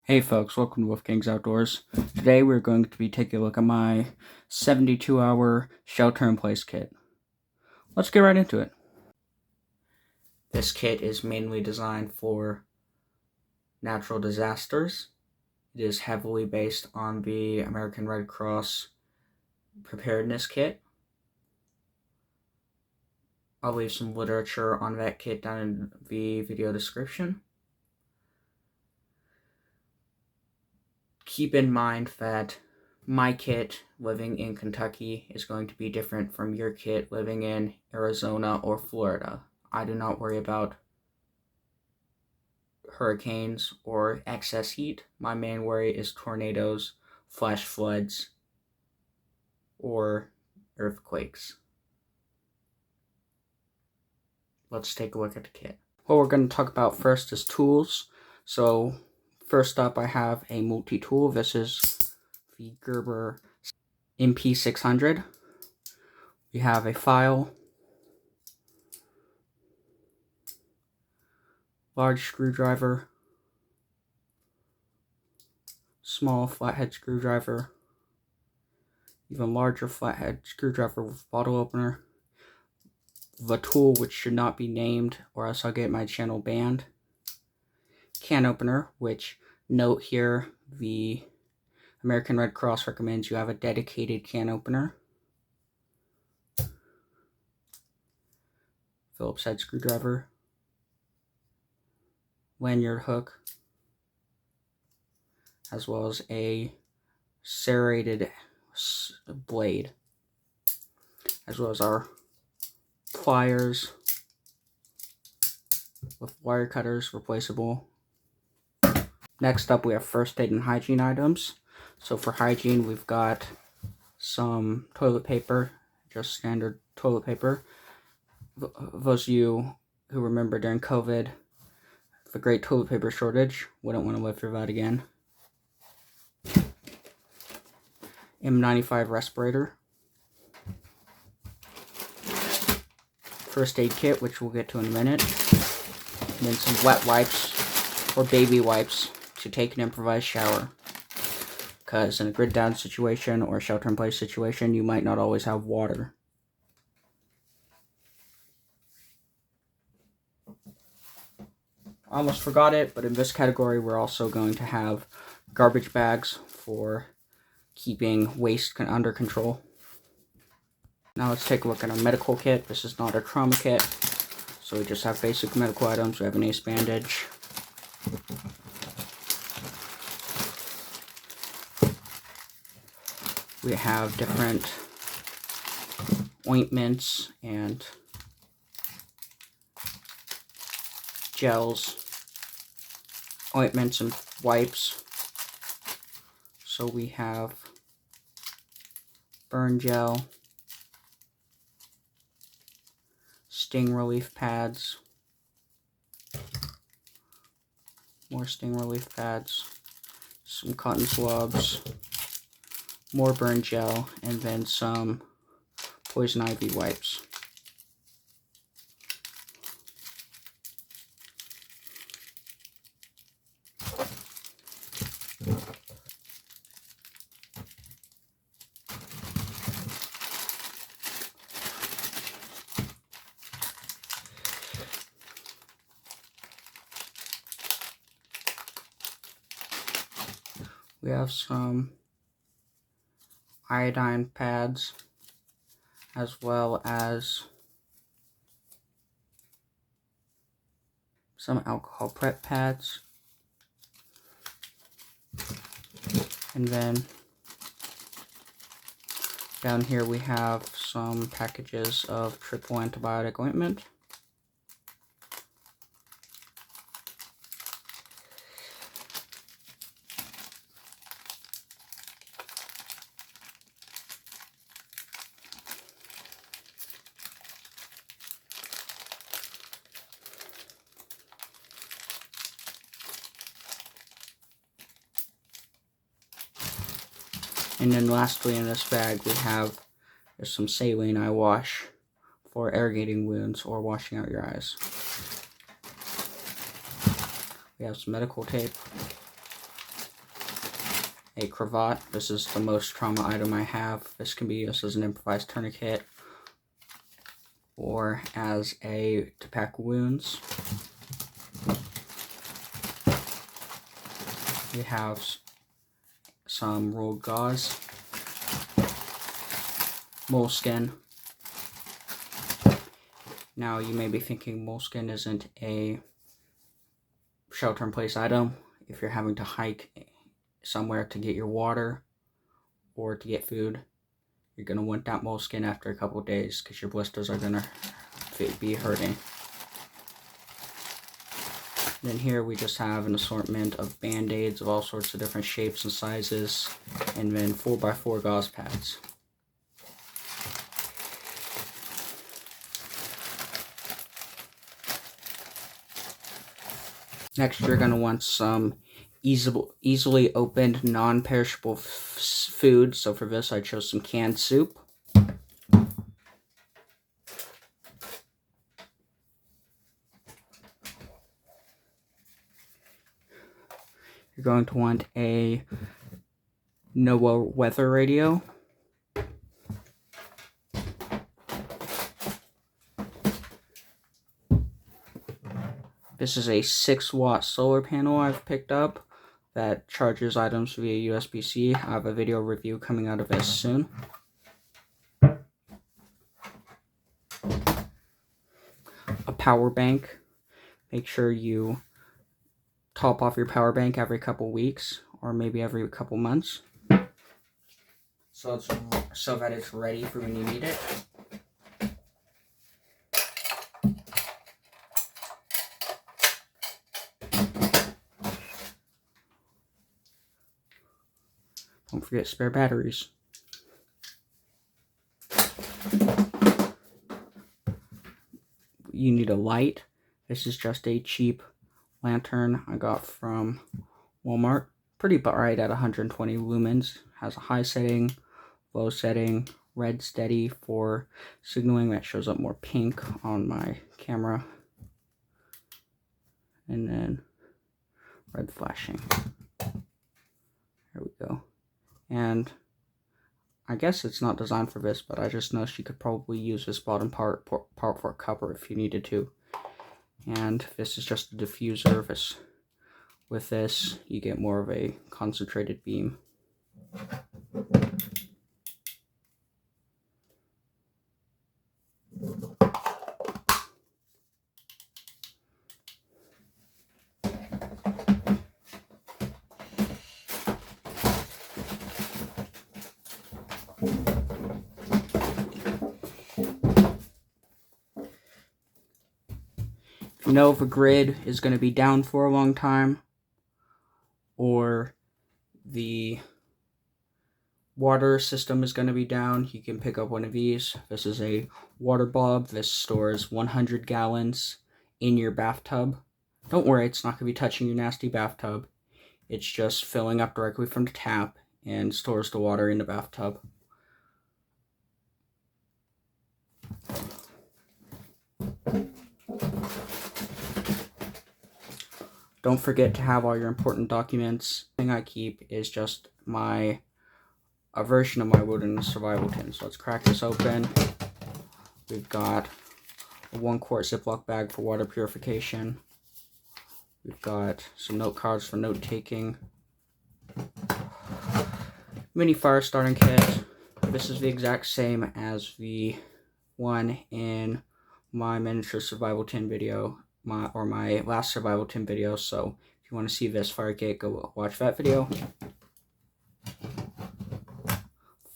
Hey folks, welcome to Wolfgang's Outdoors. Today we're going to be taking a look at my 72-hour shelter-in-place kit. Let's get right into it. This kit is mainly designed for natural disasters. It is heavily based on the American Red Cross preparedness kit. I'll leave some literature on that kit down in the video description. Keep in mind that my kit living in Kentucky is going to be different from your kit living in Arizona or Florida. I do not worry about hurricanes or excess heat. My main worry is tornadoes, flash floods, or earthquakes. Let's take a look at the kit. What we're going to talk about first is tools. So first up I have a multi-tool. This is the Gerber MP600. We have a file, large screwdriver, small flathead screwdriver, even larger flathead screwdriver with bottle opener, the tool which should not be named or else I'll get my channel banned, can opener, which note here the American Red Cross recommends you have a dedicated can opener, Phillips head screwdriver, lanyard hook, as well as a serrated blade, as well as our pliers with wire cutters replaceable. Next up we have first aid and hygiene items. So for hygiene we've got some toilet paper, just standard toilet paper. Those of you who remember during COVID, the great toilet paper shortage, wouldn't want to live through that again. M95 respirator. First aid kit, which we'll get to in a minute. And then some wet wipes or baby wipes to take an improvised shower. Because in a grid down situation or shelter in place situation, you might not always have water. I almost forgot it, but in this category we're also going to have garbage bags for keeping waste under control. Now let's take a look at our medical kit. This is not a trauma kit, so we just have basic medical items. We have an ace bandage, we have different ointments and gels, ointments and wipes. So we have burn gel, sting relief pads, more sting relief pads, some cotton swabs, more burn gel, and then some poison ivy wipes. We have some iodine pads, as well as some alcohol prep pads, and then down here we have some packages of triple antibiotic ointment. And then lastly in this bag we have some saline eye wash for irrigating wounds or washing out your eyes. We have some medical tape, a cravat. This is the most trauma item I have. This can be used as an improvised tourniquet or as to pack wounds. We have some rolled gauze, moleskin. Now you may be thinking moleskin isn't a shelter-in-place item. If you're having to hike somewhere to get your water or to get food, you're going to want that moleskin after a couple days because your blisters are going to be hurting. Then here we just have an assortment of band-aids of all sorts of different shapes and sizes, and then 4x4 gauze pads. Next, you're going to want some easily opened, non-perishable food. So for this, I chose some canned soup. You're going to want a NOAA weather radio. This is a 6-watt solar panel I've picked up that charges items via USB-C. I have a video review coming out of this soon. A power bank. Make sure you top off your power bank every couple weeks or maybe every couple months so that it's ready for when you need it. Don't forget spare batteries. You need a light. This is just a cheap lantern I got from Walmart. Pretty bright at 120 lumens. Has a high setting, low setting, red steady for signaling that shows up more pink on my camera. And then red flashing. There we go. And I guess it's not designed for this, but I just know you could probably use this bottom part for a cover if you needed to. And this is just a diffuser. With this, you get more of a concentrated beam. If you know if a grid is going to be down for a long time, or the water system is going to be down, you can pick up one of these. This is a water bulb. This stores 100 gallons in your bathtub. Don't worry, it's not going to be touching your nasty bathtub. It's just filling up directly from the tap and stores the water in the bathtub. Don't forget to have all your important documents. The thing I keep is just a version of my wilderness survival tin. So let's crack this open. We've got a 1-quart Ziploc bag for water purification. We've got some note cards for note taking. Mini fire starting kit. This is the exact same as the one in my miniature survival tin video. My last survival tin video, so if you want to see this fire kit, go watch that video.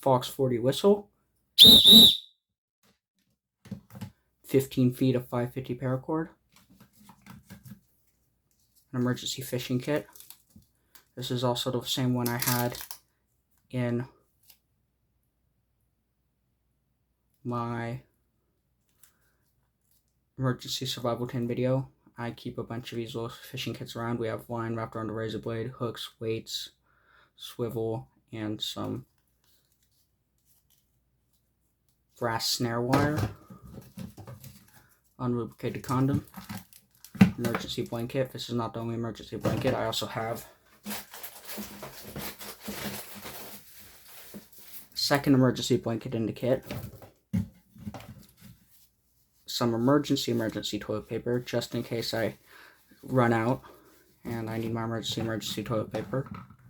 Fox 40 whistle, 15 feet of 550 paracord, an emergency fishing kit. This is also the same one I had in my emergency survival tin video. I keep a bunch of these little fishing kits around. We have line wrapped around a razor blade, hooks, weights, swivel, and some brass snare wire, unlubricated condom, emergency blanket. This is not the only emergency blanket. I also have second emergency blanket in the kit, some emergency toilet paper, just in case I run out and I need my emergency toilet paper,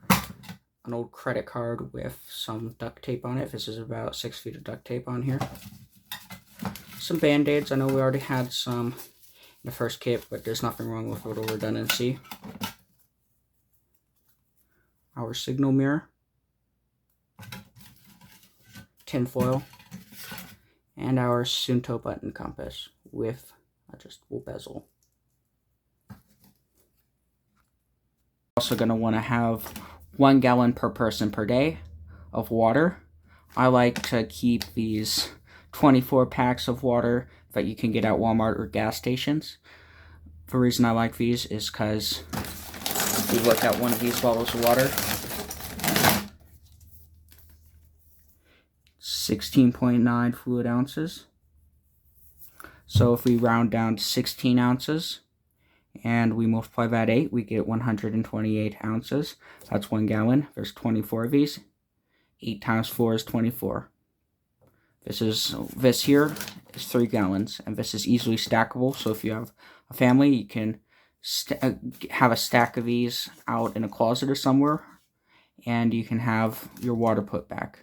an old credit card with some duct tape on it. This is about 6 feet of duct tape on here. Some band-aids. I know we already had some in the first kit, but there's nothing wrong with a little redundancy. Our signal mirror, tinfoil, and our Suunto button compass with adjustable bezel. Also going to want to have 1 gallon per person per day of water. I like to keep these 24 packs of water that you can get at Walmart or gas stations. The reason I like these is because we look at one of these bottles of water, 16.9 fluid ounces. So if we round down to 16 ounces and we multiply that 8, we get 128 ounces. That's 1 gallon. There's 24 of these. 8 times 4 is 24. This here is 3 gallons, and this is easily stackable. So if you have a family, you can have a stack of these out in a closet or somewhere, and you can have your water put back.